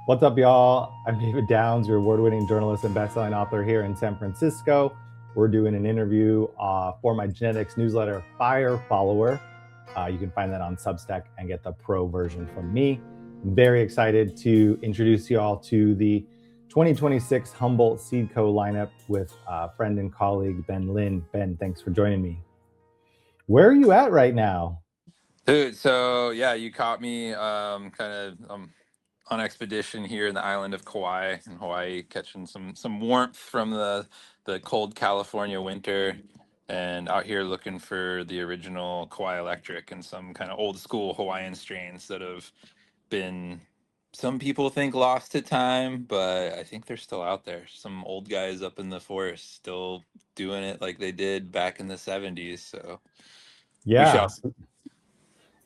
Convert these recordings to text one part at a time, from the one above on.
What's up, y'all? I'm David Downs, your award-winning journalist and best-selling author here in San Francisco. We're doing an interview for my genetics newsletter, Fire Follower. You can find that on Substack and get the pro version from me. I'm very excited to introduce y'all to the 2026 Humboldt Seed Co lineup with friend and colleague Ben Lin. Ben, thanks for joining me. Where are you at right now? Dude, so yeah, you caught me on expedition here in the island of Kauai in Hawaii, catching some warmth from the cold California winter, and out here looking for the original Kauai Electric and some kind of old school Hawaiian strains that have been, some people think, lost to time, but I think they're still out there. Some old guys up in the forest still doing it like they did back in the 70s. So we shall. Yeah.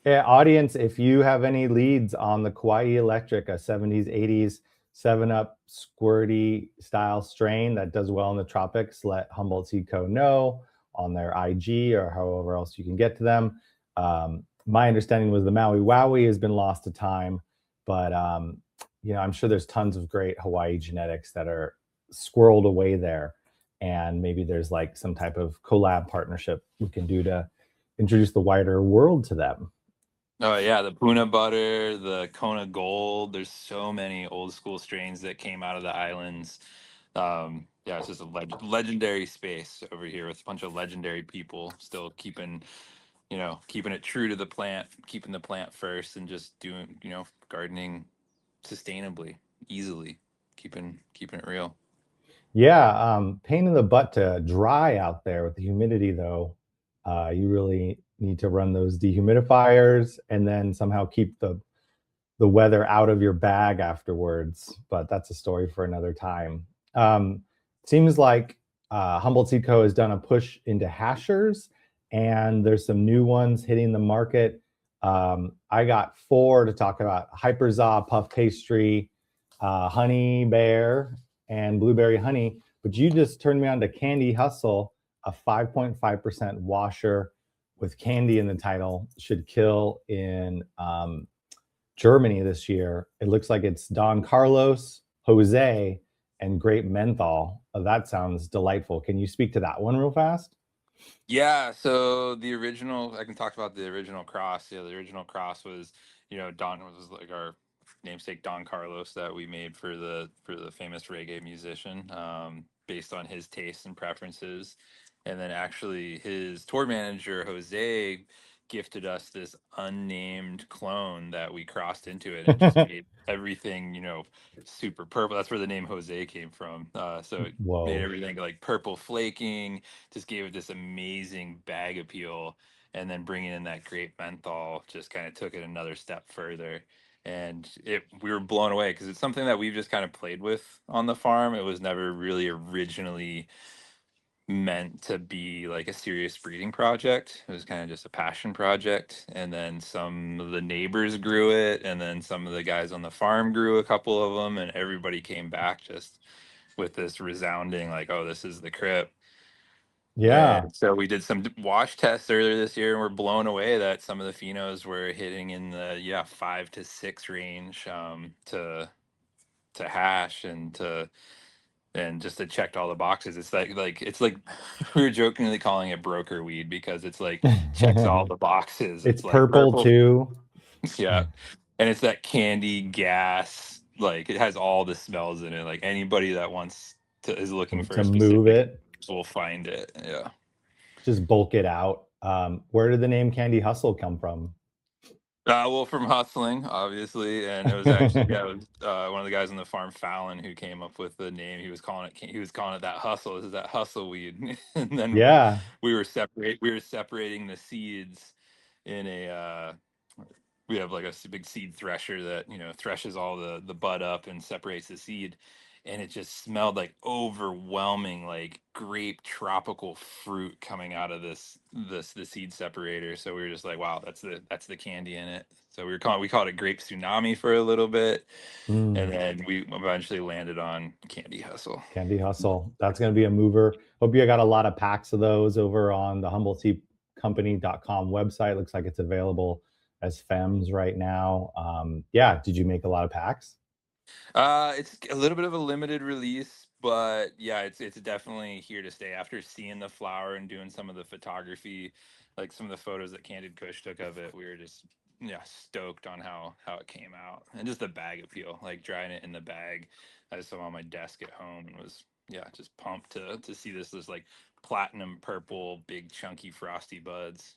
Yeah, audience, if you have any leads on the Kauai Electric, a 70s, 80s 7-Up squirty style strain that does well in the tropics, let Humboldt Seed Co know on their IG or however else you can get to them. My understanding was the Maui Wowie has been lost to time, but I'm sure there's tons of great Hawaii genetics that are squirreled away there. And maybe there's like some type of collab partnership we can do to introduce the wider world to them. Oh yeah, the Puna Butter, the Kona Gold. There's so many old school strains that came out of the islands. Yeah, it's just a legendary space over here with a bunch of legendary people still keeping it true to the plant, keeping the plant first, and just doing, gardening sustainably, easily, keeping it real. Yeah, pain in the butt to dry out there with the humidity, though. You really need to run those dehumidifiers and then somehow keep the weather out of your bag afterwards. But that's a story for another time. Seems like Humboldt Seed Co has done a push into hashers, and there's some new ones hitting the market. I got 4 to talk about: Hyperza, Puff Pastry, Honey Bear, and Blueberry Honey. But you just turned me on to Candy Hustle, a 5.5% washer with candy in the title. Should kill in Germany this year. It looks like it's Don Carlos, Jose, and grape menthol. Oh, that sounds delightful. Can you speak to that one real fast? Yeah, so the original, I can talk about the original cross. Yeah, the original cross was, Don was like our namesake Don Carlos that we made for the famous reggae musician, based on his tastes and preferences. And then actually his tour manager Jose gifted us this unnamed clone that we crossed into it, and it just made everything, super purple. That's where the name Jose came from. So it made Whoa. everything like purple flaking, just gave it this amazing bag appeal, and then bringing in that grape menthol just kind of took it another step further. And we were blown away because it's something that we've just kind of played with on the farm. It was never really originally meant to be like a serious breeding project. It was kind of just a passion project. And then some of the neighbors grew it, and then some of the guys on the farm grew a couple of them, and everybody came back just with this resounding like, oh, this is the crip. Yeah. And so we did some wash tests earlier this year, and we're blown away that some of the phenos were hitting in the 5 to 6 range, to hash and just it checked all the boxes. It's like it's like we were jokingly calling it broker weed because it's like checks all the boxes. It's It's like purple purple, too. yeah, and it's that candy gas. Like it has all the smells in it. Like anybody that is looking for To a move specific it, will find it. Yeah. just bulk it out. Where did the name Candy Hustle come from? Well, from hustling, obviously, and it was actually, yeah, it was one of the guys on the farm, Fallon, who came up with the name. He was calling it that hustle. This is that hustle weed, and then Yeah. we were separating the seeds in we have like a big seed thresher that threshes all the bud up and separates the seed, and it just smelled like overwhelming like grape tropical fruit coming out of the seed separator. So we were just like, wow, that's the candy in it. So we called it grape tsunami for a little bit, and Mm. then we eventually landed on Candy Hustle. Candy Hustle. That's going to be a mover. Hope you got a lot of packs of those over on the HumboldtSeedCompany.com website. Looks like it's available as FEMs right now. Yeah. Did you make a lot of packs? It's a little bit of a limited release, but yeah, it's definitely here to stay. After seeing the flower and doing some of the photography, like some of the photos that Candid Kush took of it, we were just yeah stoked on how it came out and just the bag appeal, like drying it in the bag. I just saw on my desk at home and was yeah just pumped to see this like platinum purple, big chunky frosty buds.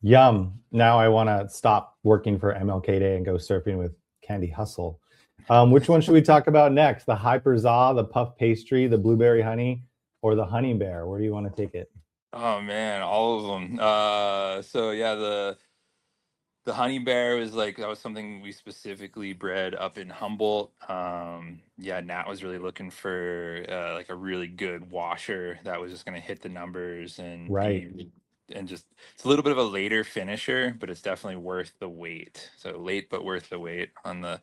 Yum. Now I want to stop working for MLK Day and go surfing with Candy Hustle. Which one should we talk about next? The Hyperza, the puff pastry, the blueberry honey, or the honey bear? Where do you want to take it? Oh man, all of them. So yeah, the honey bear was like that was something we specifically bred up in Humboldt. Yeah, Nat was really looking for like a really good washer that was just going to hit the numbers and Right. be and just it's a little bit of a later finisher, but it's definitely worth the wait. So late but worth the wait on the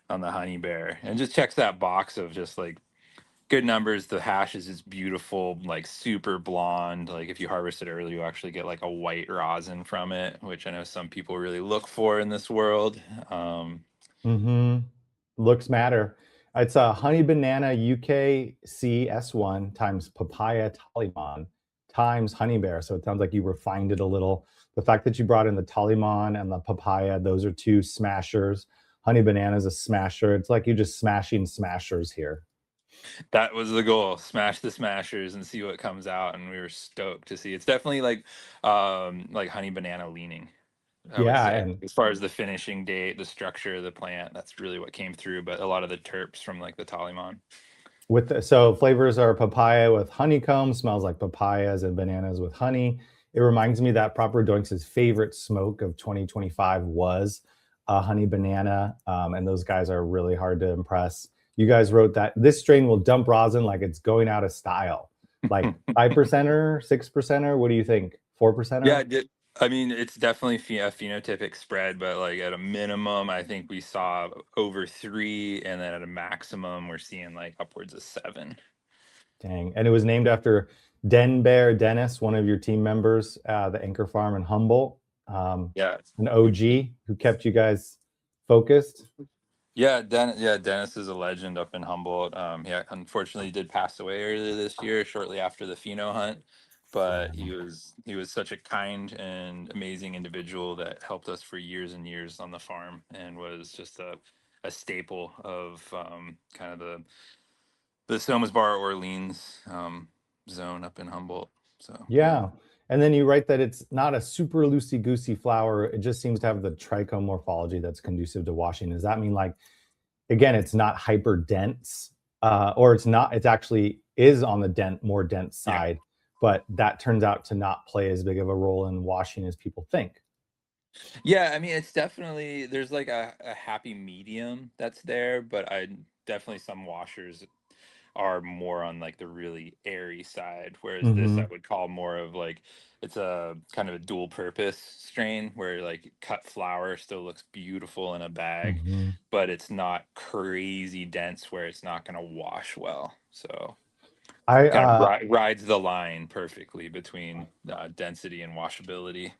honey bear, and just checks that box of just like good numbers. The hash is beautiful, like super blonde. Like if you harvest it early, you actually get like a white rosin from it, which I know some people really look for in this world. Mm-hmm. Looks matter. It's a honey banana UKC S1 times papaya Taliman times honey bear. So it sounds like you refined it a little. The fact that you brought in the Taliman and the papaya, those are two smashers. Honey banana is a smasher. It's like you're just smashing smashers here. That was the goal: smash the smashers and see what comes out. And we were stoked to see. It's definitely like honey banana leaning, I would Yeah, say, and as far as the finishing date, the structure of the plant. That's really what came through. But a lot of the terps from like the Taliman. so flavors are papaya with honeycomb, smells like papayas and bananas with honey. It reminds me that Proper Doinks' favorite smoke of 2025 was a honey banana, and those guys are really hard to impress. You guys wrote that this strain will dump rosin like it's going out of style. Like 5%er, 6%er, what do you think? Yeah, 4%er? I mean, it's definitely a phenotypic spread, but like at a minimum, I think we saw over three, and then at a maximum, we're seeing like upwards of seven. Dang. And it was named after Den Bear Dennis, one of your team members, the Anchor Farm in Humboldt, Yeah, an OG who kept you guys focused. Yeah, Dennis is a legend up in Humboldt. Yeah, unfortunately, he did pass away earlier this year, shortly after the pheno hunt. But Yeah. he was such a kind and amazing individual that helped us for years and years on the farm, and was just a staple of kind of the Somas Bar Orleans zone up in Humboldt. So yeah. Yeah. And then you write that it's not a super loosey goosey flower. It just seems to have the trichome morphology that's conducive to washing. Does that mean, like, again, it's not hyper dense, or it's not, it's actually is on the more dense Yeah. side, but that turns out to not play as big of a role in washing as people think? Yeah, I mean, it's definitely there's like a happy medium that's there, but I definitely some washers are more on like the really airy side, whereas this I Mm-hmm. would call more of like it's a kind of a dual purpose strain where like cut flower still looks beautiful in a bag, Mm-hmm. but it's not crazy dense where it's not going to wash well. So I kind of rides the line perfectly between density and washability.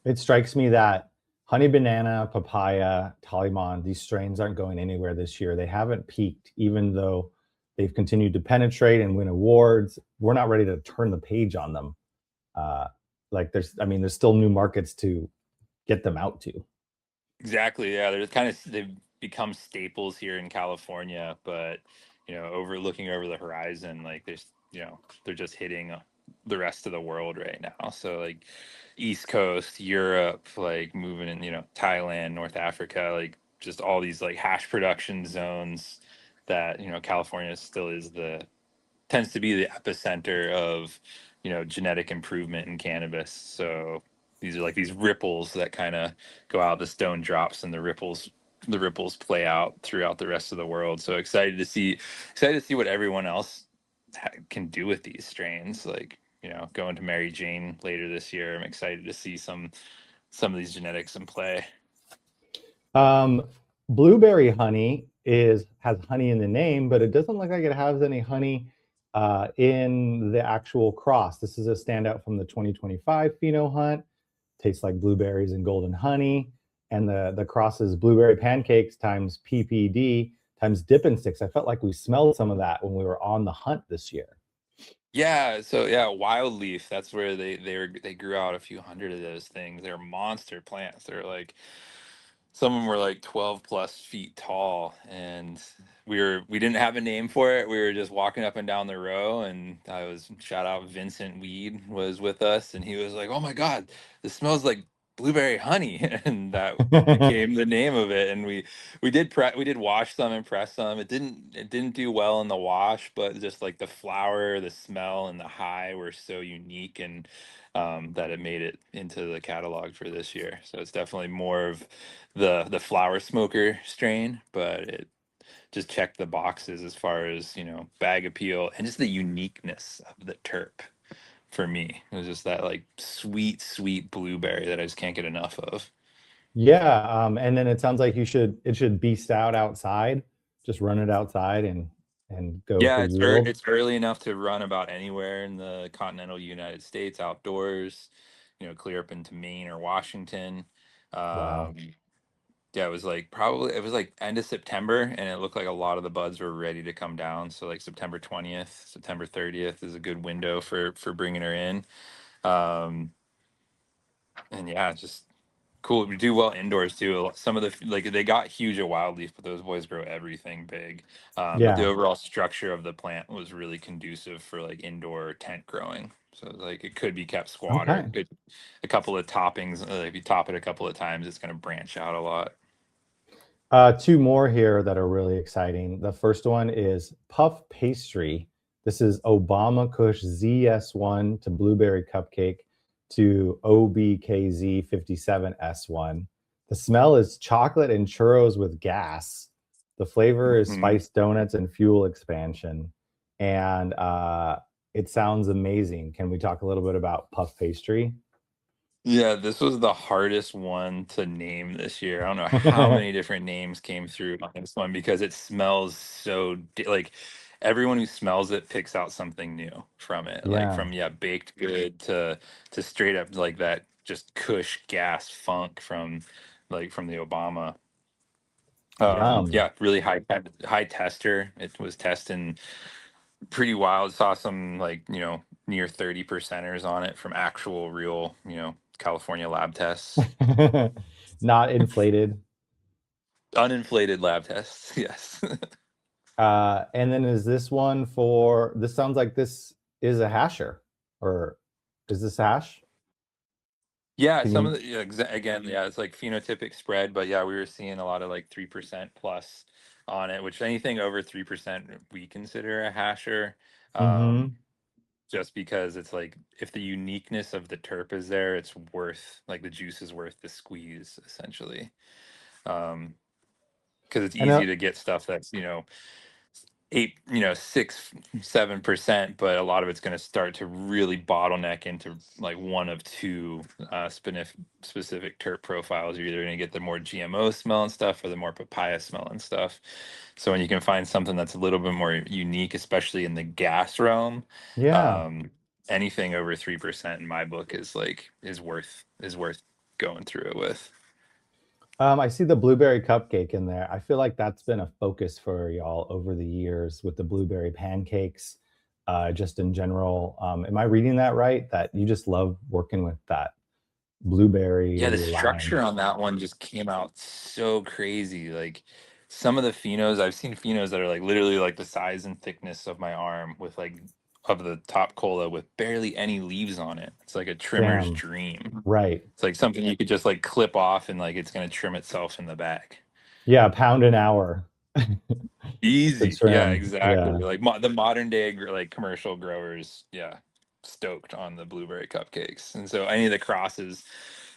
It strikes me that honey banana, papaya, Taliman, these strains aren't going anywhere this year. They haven't peaked, even though they've continued to penetrate and win awards. We're not ready to turn the page on them. Like I mean, there's still new markets to get them out to. Exactly. Yeah, they're kind of they've become staples here in California, but looking over the horizon, like they're just hitting the rest of the world right now. So like East Coast, Europe, like moving in, Thailand, North Africa, like just all these like hash production zones that, California still is the tends to be the epicenter of genetic improvement in cannabis. So these are like these ripples that kind of go out, the stone drops, and the ripples play out throughout the rest of the world. So excited to see what everyone else can do with these strains, like going to Mary Jane later this year. I'm excited to see some of these genetics in play. Um, Blueberry honey has honey in the name, but it doesn't look like it has any honey in the actual cross. This is a standout from the 2025 pheno hunt. Tastes like blueberries and golden honey. And the cross is blueberry pancakes times PPD times dipping sticks. I felt like we smelled some of that when we were on the hunt this year. Yeah, so yeah, wild leaf. That's where they grew out a few hundred of those things. They're monster plants. They're like some of them were like 12 plus feet tall, and we didn't have a name for it. We were just walking up and down the row, and I was shout out Vincent Weed was with us, and he was like, "Oh my God, this smells like blueberry honey," and that became the name of it. And we did wash some and press some. It didn't do well in the wash, but just like the flower, the smell, and the high were so unique, and that it made it into the catalog for this year. So it's definitely more of the flower smoker strain, but it just checked the boxes as far as, bag appeal and just the uniqueness of the terp. For me, it was just that like sweet, sweet blueberry that I just can't get enough of. Yeah, and then it sounds like it should beast out outside. Just run it outside and go Yeah, for yield. it's early enough to run about anywhere in the continental United States outdoors, clear up into Maine or Washington. Wow. Um, Yeah, it was like end of September, and it looked like a lot of the buds were ready to come down. So like September 20th, September 30th is a good window for bringing her in. Um, and yeah, it's just cool. We do well indoors too. Some of the like they got huge at Wildleaf, but those boys grow everything big. But the Yeah. overall structure of the plant was really conducive for like indoor tent growing. So like it could be kept squatter. Okay. Could a couple of toppings. If you top it a couple of times, it's going to branch out a lot. Two more here that are really exciting. The first one is Puff Pastry. This is Obama Kush ZS1 to Blueberry Cupcake to OBKZ 57S1. The smell is chocolate and churros with gas. The flavor is Mhm. spiced donuts and fuel expansion. And it sounds amazing. Can we talk a little bit about Puff Pastry? Yeah, this was the hardest one to name this year. I don't know how many different names came through on this one because it smells like everyone who smells it picks out something new from it. Like Yeah. from baked good to straight up like that just Kush gas funk from the Obama. Yum. Yeah, really high tester. It was testing pretty wild. Saw some like, near 30 percenters on it from actual real, California lab tests. Not inflated. Uninflated lab tests, yes. And then is this one for, this sounds like this is a hasher, or is this hash? Yeah, Can some you, of the again, yeah, it's like phenotypic spread, but yeah, we were seeing a lot of like 3% plus on it, which anything over 3% we consider a hasher. Um, mm-hmm. just because it's like if the uniqueness of the terp is there, it's worth like the juice is worth the squeeze essentially. Um, because it's And easy to get stuff that's, 8, 6, 7%, but a lot of it's going to start to really bottleneck into like one of two specific terp profiles. You're either going to get the more GMO smell and stuff or the more papaya smell and stuff. So when you can find something that's a little bit more unique, especially in the gas realm, yeah. um, anything over 3% in my book is worth going through it with. I see the blueberry cupcake in there. I feel like that's been a focus for y'all over the years with the blueberry pancakes, just in general. Am I reading that right? That you just love working with that Yeah, the blueberry line. structure on that one just came out so crazy. Like some of the phenos, I've seen phenos that are like literally like the size and thickness of my arm with like of the top cola with barely any leaves on it. It's like a trimmer's Damn. dream. Right. It's like something you could just like clip off and like it's gonna trim itself in the back. Yeah. A pound an hour to Easy. Yeah, trim. exactly. Yeah. Like the modern day like commercial growers, yeah, stoked on the blueberry cupcakes. And so any of the crosses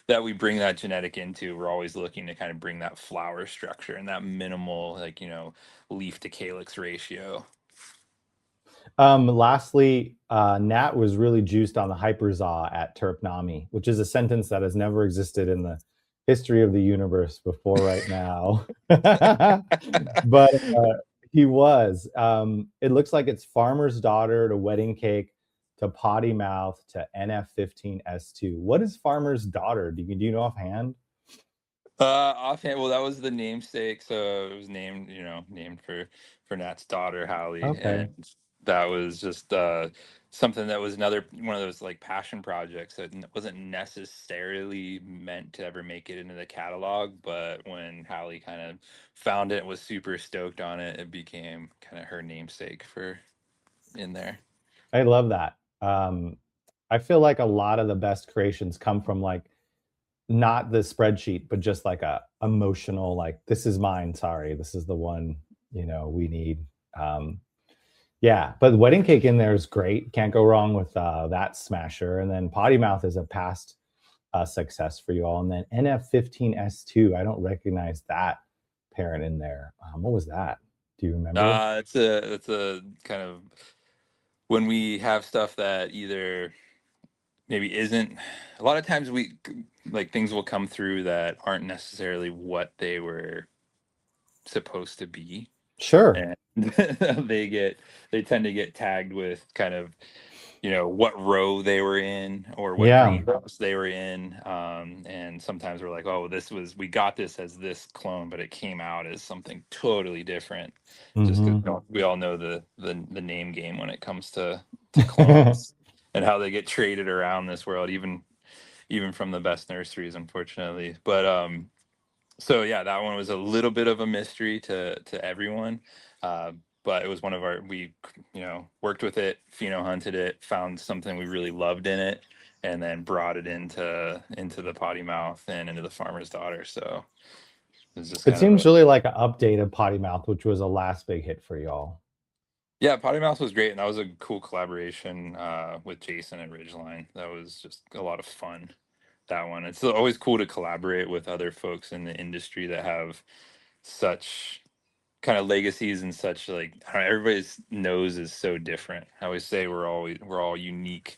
that we bring that genetic into, we're always looking to kind of bring that flower structure and that minimal like, leaf to calyx ratio. Lastly, Nat was really juiced on the Hyperza at Terpnami, which is a sentence that has never existed in the history of the universe before right now. But he was. It looks like it's farmer's daughter to wedding cake to potty mouth to NF15S2. What is farmer's daughter? Do you know offhand? Offhand, well, that was the namesake, so it was named, named for Nat's daughter, Hallie, Okay. and that was just something that was another one of those like passion projects that wasn't necessarily meant to ever make it into the catalog, but when Hallie kind of found it and was super stoked on it, it became kind of her namesake for in there. I love that. I feel like a lot of the best creations come from like not the spreadsheet, but just like a emotional, like this is mine. Sorry, this is the one we need. Um, yeah, but wedding cake in there is great. Can't go wrong with that smasher. And then potty mouth is a past success for you all. And then NF15S2, I don't recognize that parent in there. What was that? Do you remember? It's a kind of when we have stuff that either maybe isn't a lot of times we like things will come through that aren't necessarily what they were supposed to be, Sure. and they tend to get tagged with kind of what row they were in or what Yeah. greenhouse they were in, and sometimes we're like, oh, we got this as this clone, but it came out as something totally different, just Hmm. because we all know the name game when it comes to clones and how they get traded around this world, even from the best nurseries, unfortunately. But so yeah, that one was a little bit of a mystery to everyone. Uh, but it was one of our we worked with it, pheno hunted it, found something we really loved in it, and then brought it into the potty mouth and into the farmer's daughter. So it was just It kind of seems a really like an updated potty mouth, which was a last big hit for y'all. yeah, potty mouth was great, and that was a cool collaboration with Jason at Ridgeline. That was just a lot of fun. That one. It's always cool to collaborate with other folks in the industry that have such kind of legacies and such, like I don't know, everybody's nose is so different. I always say we're all unique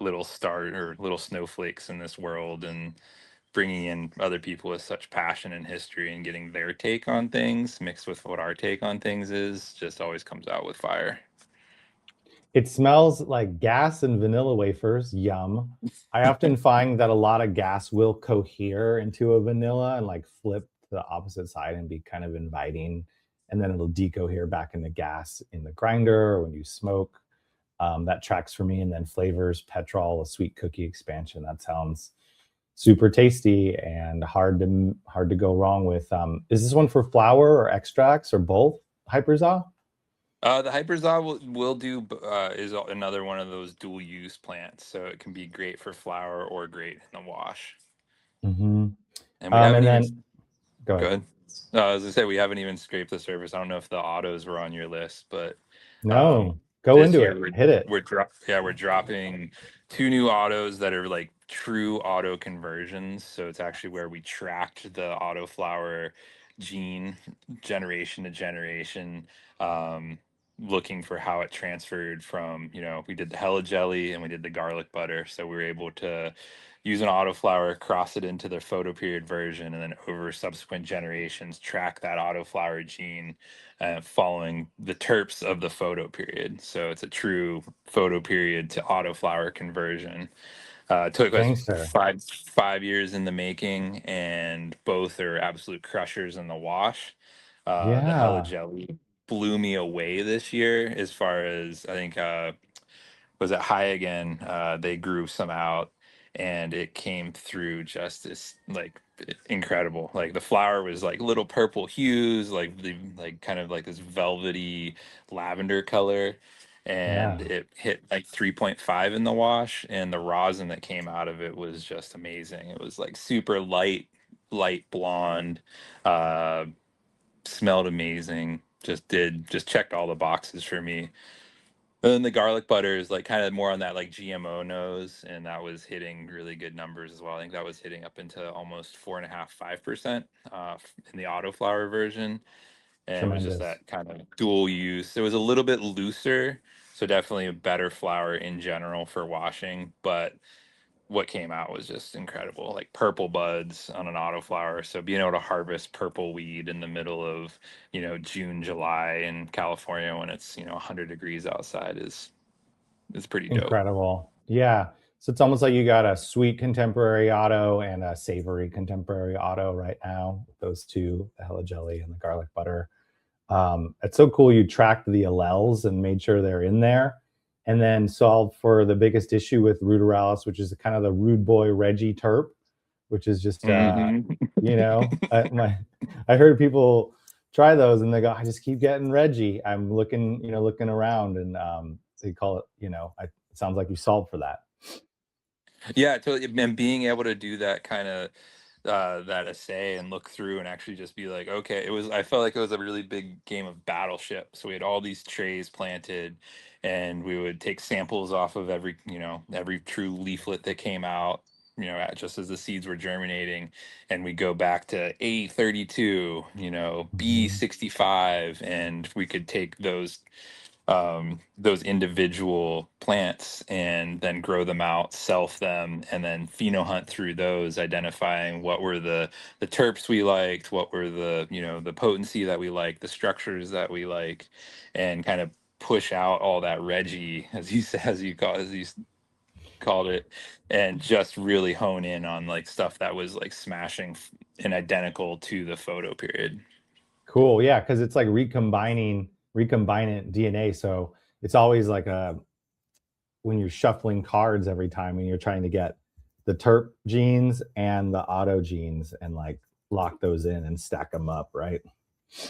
little or little snowflakes in this world, and bringing in other people with such passion and history and getting their take on things mixed with what our take on things is just always comes out with fire. It smells like gas and vanilla wafers. Yum. I often find that a lot of gas will cohere into a vanilla and like flip to the opposite side and be kind of inviting. And then it'll decohere back into gas in the grinder or when you smoke. That tracks for me. And then flavors, petrol, a sweet cookie expansion. That sounds super tasty and hard to go wrong with. Is this one for flour or extracts or both? Hyperza? The Hyperza will do is another one of those dual use plants, so it can be great for flour or great in the wash. Mm-hmm. And we haven't And even then go ahead. good. As I say, we haven't even scraped the surface. I don't know if the autos were on your list, but No, go this into year it. Hit it. we're dropping two new autos that are like true auto conversions. So it's actually where we tracked the Autoflower gene generation to generation, um, looking for how it transferred from, we did the Hella Jelly and we did the garlic butter. So we were able to use an Autoflower, cross it into the photoperiod version, and then over subsequent generations, track that Autoflower gene following the terps of the photo period. So it's a true photo period to autoflower conversion. It took us Gangster. five years in the making, and both are absolute crushers in the wash. The Hella Yeah. Jelly blew me away this year as far as I think was it High Again? They grew some out, and it came through just this like incredible. Like the flower was like little purple hues, like the like kind of like this velvety lavender color, and Yeah. it hit like 3.5 in the wash, and the rosin that came out of it was just amazing. It was like super light blonde, uh, smelled amazing. Just checked all the boxes for me. And then the garlic butter is like kind of more on that like GMO nose, and that was hitting really good numbers as well. I think that was hitting up into almost 4.5, 5% in the autoflower version, and it was just Tremendous. that kind of dual use. It was a little bit looser, so definitely a better flour in general for washing, but what came out was just incredible, like purple buds on an autoflower. So being able to harvest purple weed in the middle of, June, July in California when it's, 100 degrees outside is pretty dope. Incredible. Yeah. So it's almost like you got a sweet contemporary auto and a savory contemporary auto right now. Those two, the hella jelly and the garlic butter. It's so cool. You tracked the alleles and made sure they're in there, and then solved for the biggest issue with ruderalis, which is kind of the rude boy Reggie terp, which is just Mm-hmm. I heard people try those and they go, I just keep getting Reggie. I'm looking around, and they call it, it sounds like you solved for that. Yeah, totally. And being able to do that kind of that essay and look through and actually just be like, okay, I felt like it was a really big game of battleship. So we had all these trays planted, and we would take samples off of every true leaflet that came out, just as the seeds were germinating, and we go back to A32, Mhm. B65, and we could take those individual plants and then grow them out, self them, and then phenohunt through those, identifying what were the terps we liked, what were the potency that we liked, the structures that we like, and kind of push out all that Reggie, as you called it, and just really hone in on like stuff that was like smashing and identical to the photo period. Cool. Yeah, because it's like recombinant DNA. So it's always like when you're shuffling cards every time and you're trying to get the terp genes and the auto genes and like lock those in and stack them up, right?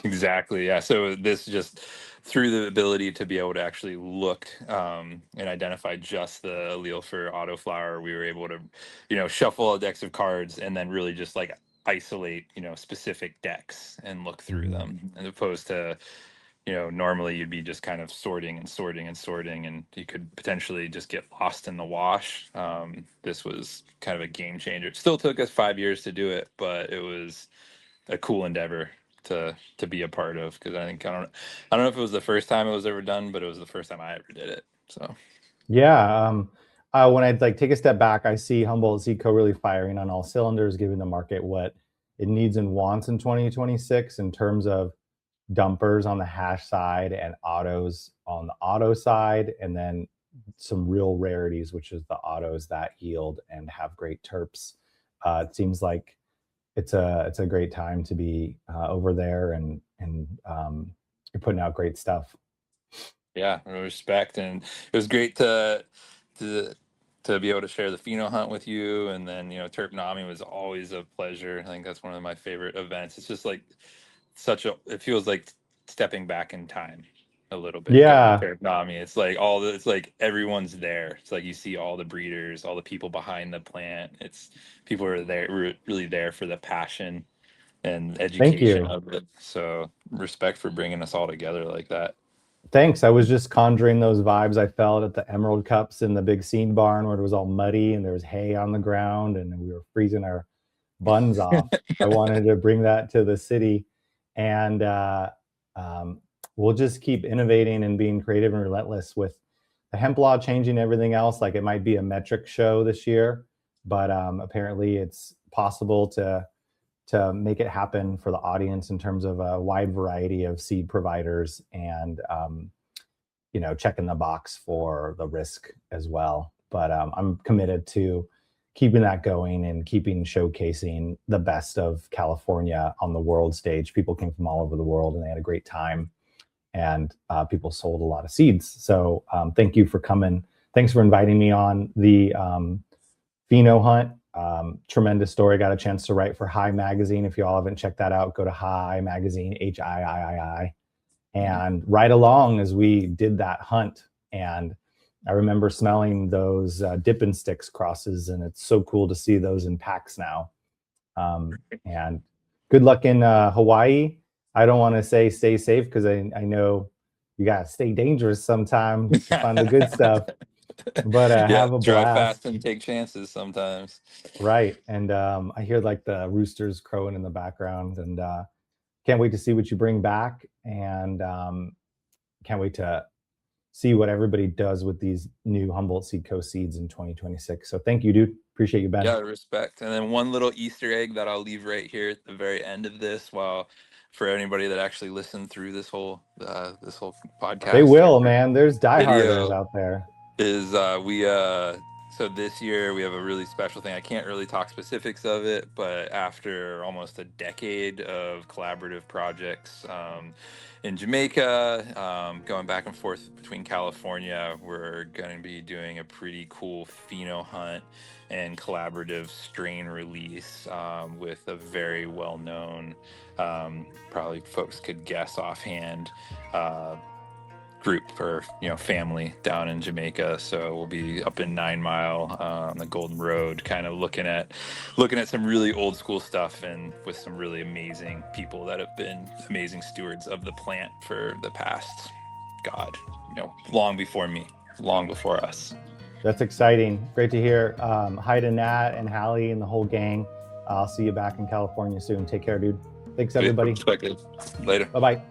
Exactly. Yeah. So this just through the ability to be able to actually look and identify just the allele for Autoflower, we were able to, shuffle a decks of cards and then really just like isolate, specific decks and look through Mhm. them, as opposed to, normally you'd be just kind of sorting and sorting and sorting, and you could potentially just get lost in the wash. This was kind of a game changer. It still took us 5 years to do it, but it was a cool endeavor to be a part of, because I don't know if it was the first time it was ever done, but it was the first time I ever did it. So Yeah. When I like take a step back, I see Humboldt Seed Co really firing on all cylinders, giving the market what it needs and wants in 2026 in terms of dumpers on the hash side and autos on the auto side, and then some real rarities, which is the autos that yield and have great terps. It seems like it's a great time to be over there, and you're putting out great stuff. yeah, respect, and it was great to to be able to share the pheno hunt with you, and then Terpnami was always a pleasure. I think that's one of my favorite events. It's just like it feels like stepping back in time a little bit, going to Yeah, Terpnami. It's like everyone's there. It's like you see all the breeders, all the people behind the plant. It's people are there, really there for the passion and thank education you. of it. So respect for bringing us all together like that. Thanks. I was just conjuring those vibes I felt at the Emerald Cups in the big seed barn where it was all muddy and there was hay on the ground and we were freezing our buns off. I wanted to bring that to the city, and um, we'll just keep innovating and being creative and relentless with the hemp law changing everything else. Like it might be a metric show this year, but apparently it's possible to make it happen for the audience in terms of a wide variety of seed providers, and checking the box for the risk as well. But I'm committed to keeping that going and keeping showcasing the best of California on the world stage. People came from all over the world and they had a great time, and people sold a lot of seeds. So thank you for coming. Thanks for inviting me on the Pheno Hunt. Tremendous story. Got a chance to write for High Magazine. If you all haven't checked that out, go to High Magazine, HIIII, and right along as we did that hunt. And I remember smelling those dipping sticks crosses, and it's so cool to see those in packs now. And good luck in Hawaii. I don't want to say stay safe because I know you got to stay dangerous sometimes to find the good stuff, but Yeah, have a drive fast blast. and take chances sometimes. Right. And I hear like the roosters crowing in the background, and can't wait to see what you bring back. And can't wait to see what everybody does with these new Humboldt Seed Co seeds in 2026. So thank you, dude. Appreciate you, Ben. Yeah, respect. And then one little Easter egg that I'll leave right here at the very end of this, while for anybody that actually listened through this whole They podcast or will, man. There's dieharders video, out there. is we So this year we have a really special thing. I can't really talk specifics of it, but after almost a decade of collaborative projects in Jamaica, going back and forth between California, we're going to be doing a pretty cool pheno hunt and collaborative strain release with a very well-known, probably folks could guess offhand, group or family down in Jamaica. So we'll be up in 9 Mile on the Golden Road, kind of looking at some really old school stuff and with some really amazing people that have been amazing stewards of the plant for the past, God, long before me, long before us. That's exciting. Great to hear. Hi to Nat and Hallie and the whole gang. I'll see you back in California soon. Take care, dude. Thanks, everybody. Later. Bye-bye.